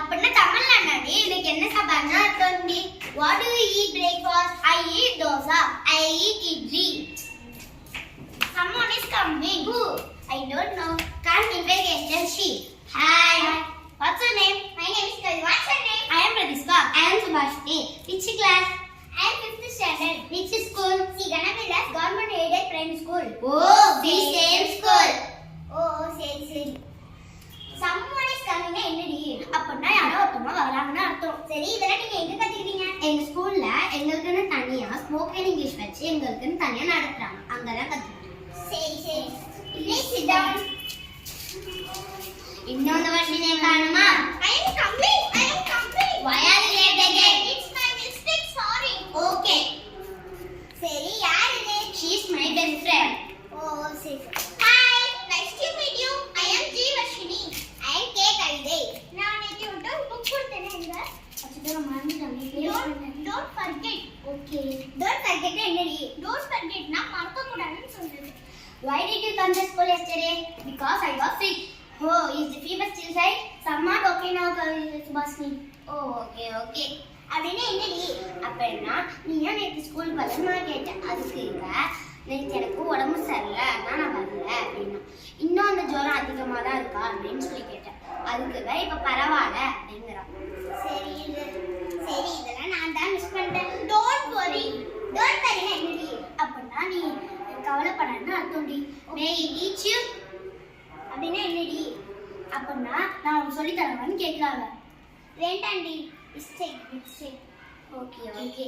அப்படின்னா தமிழ்ல என்னடி? இன்னைக்கு என்ன சாப்பாடுனா தம்பி? What do you eat breakfast? I eat dosa. I eat idli. Someone is coming. Who? I don't know. Can't investigation she. Hi. What's your name? My name is Kavi. What's your name? I am Pradispa. I am Subhashini. Which class? I am 5th standard. Which school? See, Ganapillas Government Aided Primary School. Oh, the same school. Oh, சரி. Someone is coming na என்னடி? அப்படினா யாரோ ஒருத்தவங்க வராங்கன்னு அர்த்தம். சரி, இதெல்லாம் நீங்க எங்க கத்துக்கிட்டீங்க? எங்க ஸ்கூல்ல எங்களுக்குன்னு தனியா ஸ்போக்கன் இங்கிலீஷ் வச்சு எங்களுக்குன்னு தனியா நடத்துறாங்க. அங்கதான் கத்துக்கிட்டோம். சரி. Please sit down. இன்னொரு வருஷம் நீ காணுமா? I am coming. Why are you late again? It's my mistake, sorry. Okay. சரி, யார் இது? She is my best friend. Oh, சரி. Hi, nice to meet you. I am G Varshini. I am K Kavidai. நான் நேத்து ஒரு book கொடுத்தேனே எங்க? அச்சோ மறந்துட்டேன். Don't forget. Okay. Don't forget என்னடி? Don't forget னா மறக்க கூடாதுன்னு சொல்றது. Why did you come to school yesterday? Because I was sick. Oh, is the fever still high? Somewhat okay now, Subhashini. Oh, okay. அப்படின்னா என்னடி? அப்படின்னா நீ ஏன் நேற்று ஸ்கூல் வரலமா கேட்டேன். அதுக்கு நேற்று எனக்கு உடம்பு சரியில்லை, அதனால நான் வரல அப்படின்னா. இன்னும் அந்த ஜுரம் அதிகமாக தான் இருக்கா அப்படின்னு சொல்லி கேட்டேன். அதுக்கு இப்போ பரவாயில்ல அப்படிங்கிறான். சரி, இதெல்லாம் நான் தான் மிஸ் பண்ணிட்டேன். டோன்ட் வரி என்னடி? அப்படின்னா நீ கவலைப்படான்னு அர்த்தம்டி. மே ஐ டீச் யூ அப்படின்னா என்னடி? அப்படின்னா நான் உனக்கு சொல்லி தரவான்னு கேட்கறாங்க. வேண்டாண்டி. மிஸ்டேக். ஓகே